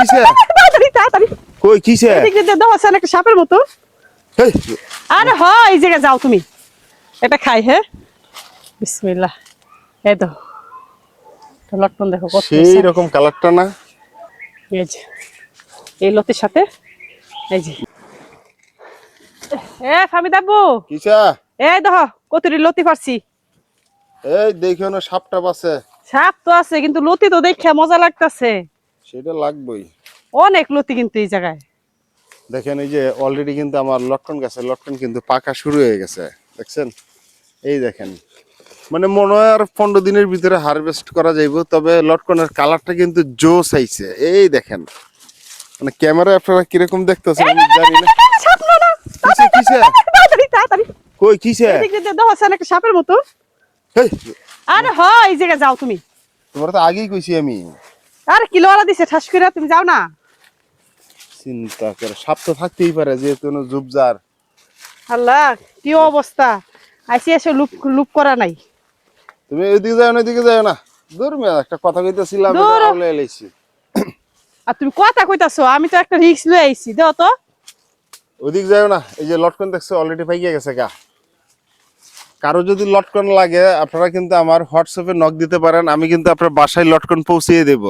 কিসে? তাড়াতাড়ি তাড়াতাড়ি কই কিসে? এদিকে যে দাও আছে একটা সাপের মতো। এই আরে হ এই জায়গায় যাও তুমি, এটা খাই। হ্যাঁ বিসমিল্লাহ। এই তো লটকন দেখো কত সেই হয়েছে। রকম কালারটা না? এই যে এই লতির সাথে এই যে ফামিদ আব্বু, কিসা? এই দেখো কতটি লতি পারছি। এই দেখো না সাপটা আছে। সাপ তো আছে কিন্তু লতি তো দেখে মজা লাগতেছে। সেটা লাগবেই। অনেক লতি কিন্তু এই জায়গায়। দেখেন এই যে অলরেডি কিন্তু আমার লটকন গাছের লটকন কিন্তু পাকা শুরু হয়ে গেছে, দেখছেন? এই দেখেন, মানে মনে হয় আর 15 দিনের ভিতরে হারভেস্ট করা যাইব। তবে লটকনের কালারটা কিন্তু জোস আইছে। এই দেখেন, মানে ক্যামেরায় আপনারা কিরকম দেখতেছেন আমি জানি না। সাপ না না, কিসে কিসে? তাড়াতাড়ি তাড়াতাড়ি কই কিসে? এদিকে যে দাও আছে একটা সাপের মতো। এই আরে হ এই জায়গায় যাও তুমি। তোমার তো আগেই কইছি আমি। আরে কিলোওয়ালা দিছে ঠাস করে, তুমি যাও না। চিন্তা করে, সাপ তো থাকতেই পারে যেহেতু জুবজার। আল্লাহ কি অবস্থা, আইসি এসে লুপ লুপ করা নাই। তুমি ওইদিকে যাও না, ওইদিকে যাও না। দূর মেয়ে, একটা কথা কইতেছিলাম, দূর। আউলে এলাইছি। আর তুমি কথা কইতাছো, আমি তো একটা রিস্ক লয়ে আইছি। দাও তো। ওইদিক যাও না। এই যে লটকন দেখছো অলরেডি পাইকে গেছে গা। কারো যদি লটকন লাগে আপনারা কিন্তু আমার হোয়াটসঅ্যাপে নক দিতে পারেন, আমি কিন্তু আপনার বাসায় লটকন পৌঁছিয়ে দেব।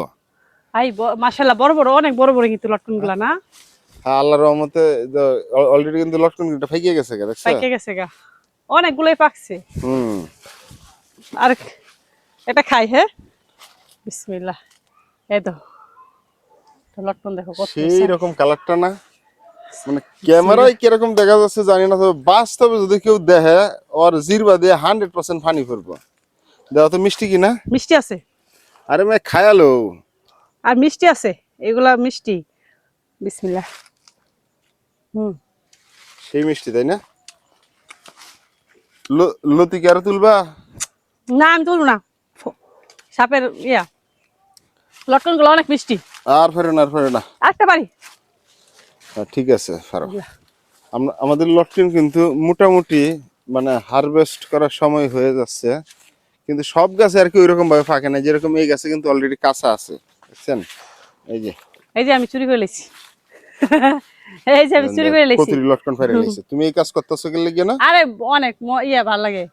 আই মাশাআল্লাহ বড় বড়, অনেক বড় বড় কিন্তু লটকন গুলা না। হ্যাঁ, আল্লাহর রহমতে অলরেডি কিন্তু লটকন কিন্তু পাইকে গেছে গা, দেখছো? পাইকে গেছে গা, অনেকগুলোই পাকছে। হুম। আর এটা খাই। হ্যাঁ বিসমিল্লাহ। এই তো লটকন দেখো কত সেই হয়েছে। রকম কালারটা না? মানে ক্যামেরায় কিরকম দেখা যাচ্ছে জানি না, তবে বাস্তবে যদি কেউ দেখে ওর জিরবা দিয়ে 100% পানি পড়বো। দেখো তো মিষ্টি কিনা। মিষ্টি আছে আরে মেয়ে খায়ালো। আর মিষ্টি আছে, এগুলা মিষ্টি। বিসমিল্লাহ। সেই মিষ্টি তাই না? লতি কি আরো তুলবা? না আমি তুলবো না, সাপের লটকন গুলো অনেক মিষ্টি। আর ফেরে না, আর ফেরে না। আরেকটা বাড়ি। ঠিক আছে ফারো। আমাদের লটকন কিন্তু মোটামুটি মানে হারভেস্ট করার সময় হয়ে যাচ্ছে, কিন্তু সব গাছে আর কি ওইরকম ভাবে ফাঁকে না। যেরকম এই গাছে কিন্তু অলরেডি কাঁচা আছে, দেখছেন? এই যে এই যে আমি চুরি করে লেছি। এই যে আমি চুরি করে লেছি। কতরি লটকন ফেরে নিয়েছে। তুমি এই কাজ করতেছো গেলে গিয়ে না? আরে অনেক ভাল লাগে।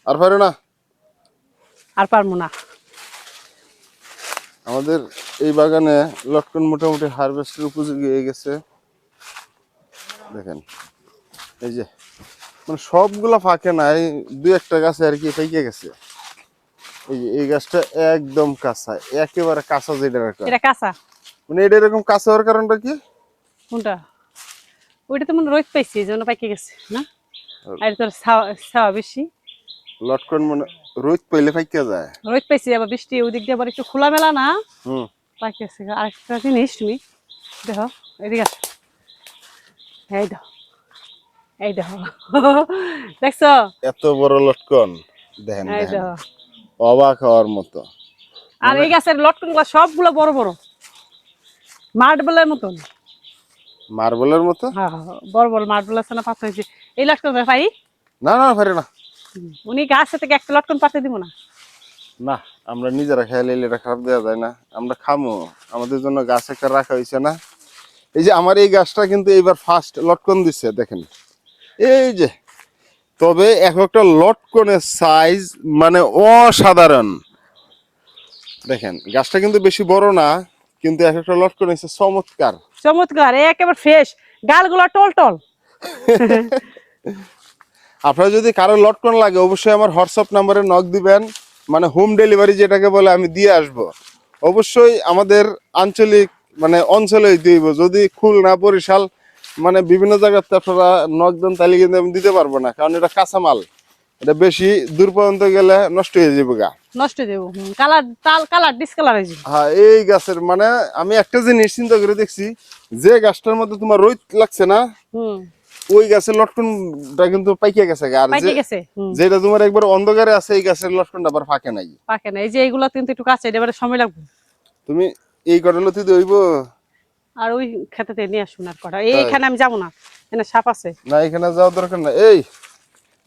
আর ফেরে না। আর পারবো না। আমাদের এই বাগানে লটকন মোটামুটি হারভেস্টের উপযোগী হয়ে গেছে। দেখেন এই যে, মানে সবগুলা ফাঁকে নাই, দুই একটা গাছে আর কি পাইকে গেছে। এই যে এই গাছটা একদম কাঁচা, একেবারে কাঁচা। যেটা এটা কাঁচা। মানে এটা এরকম কাঁচা হওয়ার কারণটা কি? কোনটা? ওইটা তো মনে রোদ পাইছি এই জন্য পাইকে গেছে না। আর তোর ছাওয়া বেশি। লটকন মানে রোদ পাইলে পাইকে যায়। রোদ পাইছি, আবার বৃষ্টি ওই দিক দিয়ে আবার একটু খোলামেলা না, হুম। পাইকে গেছে। আরেকটা জিনিস তুমি দেখো, এদিকে আসো। এই দেখো, এই দেখো। দেখছো? এত বড় লটকন দেখেন, এই দেখেন, দেখো। অবাক হওয়ার মতো। আর এই গাছের লটকন গুলা সবগুলো বড় বড়, মার্বেলের মতন। মার্বেলের মতো? হ্যাঁ বড় বড় মার্বেল আছে না, পাথর হয়েছে। এই লটকন পাই না না, পারে না। উনি গাছ থেকে একটা লটকন পাতে দিব না। না, আমরা নিজেরা খেয়ালে এটা খারাপ দেওয়া যায় না। আমরা খামো, আমাদের জন্য গাছ একটা রাখা হয়েছে না। এই যে আমার এই গাছটা কিন্তু এইবার ফার্স্ট লটকন দিচ্ছে, দেখেন এই যে। তবে এক একটা লটকনের সাইজ মানে অসাধারণ। দেখেন গাছটা কিন্তু বেশি বড় না, কিন্তু এক একটা লটকন হচ্ছে চমৎকার। চমৎকার, একেবারে ফ্রেশ, গালগুলা টল টল। আপনারা যদি কারো লটকন লাগে অবশ্যই আমার হোয়াটসঅ্যাপ নাম্বারে নক দিবেন, মানে হোম ডেলিভারি যেটাকে বলে আমি দিয়ে আসব। অবশ্যই আমাদের আঞ্চলিক মানে অঞ্চলেই দিব। যদি খুলনা বরিশাল মানে বিভিন্ন জায়গাতে আপনারা নক দেন তাহলে কিন্তু আমি দিতে পারবো না, কারণ এটা কাঁচামাল। এটা বেশি দূর পর্যন্ত গেলে নষ্ট হয়ে যাবে গা। নষ্ট দেব, কালার কালার ডিসকালার হয়ে যাবে। হ্যাঁ, এই গাছের মানে আমি একটা জিনিস চিন্তা করে দেখছি, যে গাছটার মধ্যে তোমার রোদ লাগছে না ওই গাছের লটকনটা কিন্তু পাইকে গেছে। আর পাইকে গেছে। যেটা তোমার একবার অন্ধকারে আছে এই গাছের লটকনটা আবার ফাঁকে নাই, পাকে না। এই যে এইগুলা কিন্তু একটু কাছে, এবারে সময় লাগবে। তুমি এই কটা লতি দইব। আর ওই খেতে নিয়ে আসুন আর কটা। এইখানে আমি যাবো না, এখানে সাপ আছে। না, এখানে যাওয়ার দরকার না। এই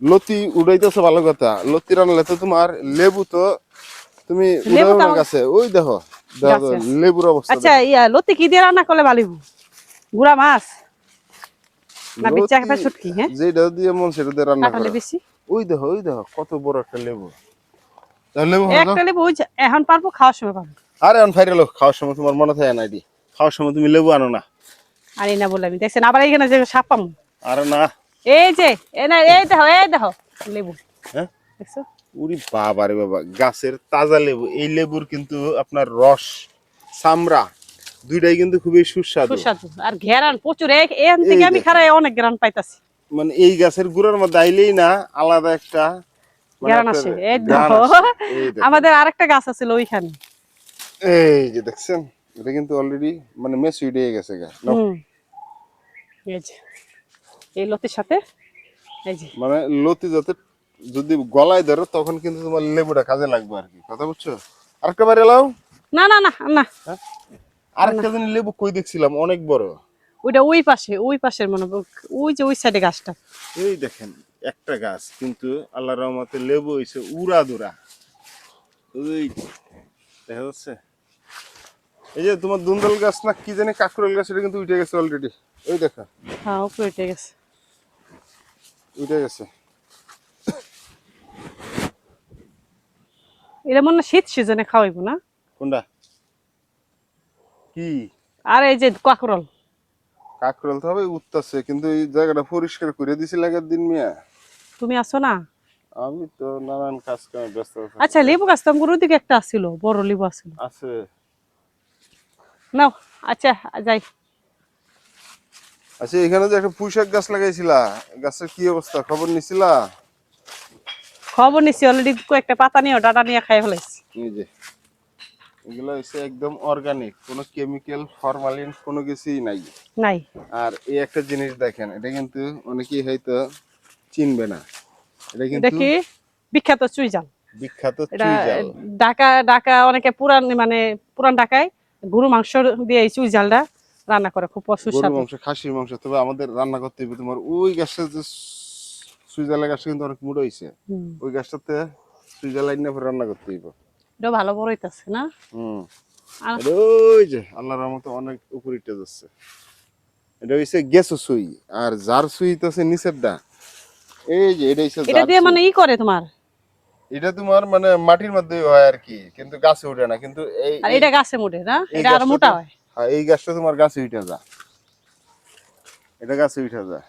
লতি উড়াইতেছে ভালো কথা, লতি রানলে তো তোমার লেবু তো তুমি উড়াও না গাছে। ওই দেখো দাও, গাছ দাও, গাছ। লেবুর অবস্থা আচ্ছা লতি কি দিয়ে রান্না করলে ভালো হইবো? গুড়া মাছ না দেখো। বিচ্চা লতি একটা ছুটকি? হ্যাঁ, যেটা দিয়ে মন সেটা দিয়ে রান্না কাঁঠালে করো। বেশি। ওই দেখো কত বড় একটা লেবু। তাহলে লেবু হয়ে যাও। একটা লেবু ওই যে এখন পারবো, খাওয়ার সময় পারবো। আরে অন ফাইরে লোক খাওয়ার সময় তোমার মনে থাকে না এটি, খাওয়ার সময় তুমি লেবু আনো না। আরে না বলে আমি দেখছেন আবার এইখানে যে সাপ পামু। আরে না। এই যে এই দেখো লেবু হ্যাঁ, দেখছো? উরি বাবা রে বাবা, গাছের তাজা লেবু। এই লেবুর কিন্তু আপনার রস, চামড়া দুইটাই কিন্তু খুবই সুস্বাদু। সুস্বাদু আর ঘেরান প্রচুর। এখান থেকে এই আমি দেখেন, খারাই অনেক ঘেরান পাইতাছি। মানে এই গাছের গুড়ার মধ্যে আইলেই না আলাদা একটা মানে ঘেরান আপনার আসে। এই গান দেখো আসে। এই দেখেন, আমাদের আরেকটা গাছ আছে ওইখানে। এই যে দেখছেন, এটা কিন্তু অলরেডি মানে মেচুইড হয়ে গেছে গা। নাও। হুম, এই যে এই লতির সাথে এই যে। মানে লতি যাতে যদি গলায় ধরো তখন কিন্তু তোমার লেবুটা কাজে লাগবে আর কি, কথা বুঝছো? আরেকটা বারে লাও। না না না না, হ্যাঁ, আরেকটা দিন লেবু কই দেখছিলাম অনেক বড়। ওইটা ওই পাশের মনে হয়, ওই যে ওই সাইডে গাছটা। এই দেখেন একটা গাছ কিন্তু আল্লাহর রহমতে লেবু হইছে উড়া দুরা। ওই দেখা যাচ্ছে, এই যে তোমার দুন্দল গাছ না কি জানি কাকরোল গাছ, এটা কিন্তু উঠে গেছে অলরেডি। ওই দেখা, হ্যাঁ উপরে উঠে গেছে। উঠে গেছে। এটা মনে হয় শীত সিজনে খাওয়াইবো না? কোনটা কি? আর এই যে কাকরল। কাকরোল তো হবে উঠতেছে, কিন্তু এই জায়গাটা পরিষ্কার করে দিছি লাগার দিন মিয়া। তুমি আসো না? আমি তো নানান কাজ কামে ব্যস্ত আচ্ছা থাকি। লেবু গাছ তো আমার ওদিকে একটা ছিল, বড় লেবু আছিল। আছে। নাও, আচ্ছা যাই। আচ্ছা, এখানে যে একটা পুঁইশাক গাছ লাগাইছিলা, গাছের কি অবস্থা, খবর নিছিলা? খবর নিছি অলরেডি, কয়েকটা পাতা নিয়ে ডাটা নিয়ে খাই ফেলাইছি। এই যে এগুলো হচ্ছে একদম অর্গানিক, কোনো কেমিক্যাল ফরমালিন কোনো কিছুই নাই। নাই। আর এই একটা জিনিস দেখেন, এটা কিন্তু অনেকেই হয়তো চিনবে না। এটা এটা কিন্তু কি? বিখ্যাত চুই জাল। বিখ্যাত এটা চুই জাল। ঢাকা ঢাকা অনেকে পুরান মানে পুরান ঢাকায় গরু মাংস দিয়ে এই চুই জালটা রান্না করে, খুব গরুর সুস্বাদু। মাংস, খাসির মাংস। তবে আমাদের রান্না করতে হবে তোমার ওই গাছটা যে চুই জালের গাছটা কিন্তু অনেক মোটা হয়েছে। হুম, ওই গাছটাতে চুই জাল আইনা পরে রান্না করতে হইব। এটা ভালো বড় হইতাছে না? হুম, আর এটা ওই যে আল্লাহর রহমতে অনেক উপরিটা যাচ্ছে। এটা হইছে গেছো সুই, আর যার সুই তো আছে নিচেরটা। এই যে এটা হইছে এটা যার দিয়ে সুই। মানে করে তোমার। এটা তোমার মানে মাটির মধ্যে হয় আর কি, কিন্তু গাছে ওঠে না। কিন্তু এই আর এই এটা গাছে মোটে না, এই এটা আরো গাছটা মোটা তো, হয়। হ্যাঁ এই গাছটা তোমার গাছে উঠে যা, এটা গাছে উঠে যা।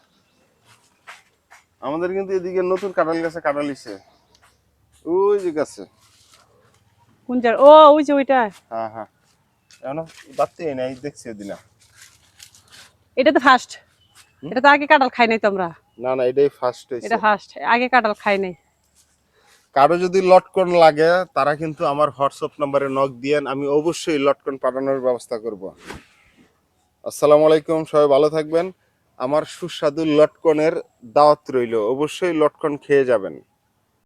আমাদের কিন্তু এদিকে নতুন কাঁঠাল গাছে কাঁঠাল হইছে, ওই যে গাছে। কোন জার ও ওই যে ওইটা। হ্যাঁ হ্যাঁ, এখনো বাড়তে নাই, দেখছি ওদিনা। এটা তো ফার্স্ট। এটা তো আগে কাঁঠাল খাই নাই তো আমরা। না না, এটাই ফার্স্ট হইছে। এটা ফার্স্ট, আগে কাঁঠাল খাই নাই। কারো যদি লটকন লাগে তারা কিন্তু আমার হোয়াটসঅ্যাপ নম্বরে নক দিয়েন, আমি অবশ্যই লটকন পাঠানোর ব্যবস্থা করব। আসসালামু আলাইকুম, সবাই ভালো থাকবেন। আমার সুস্বাদু লটকনের দাওয়াত রইল, অবশ্যই লটকন খেয়ে যাবেন।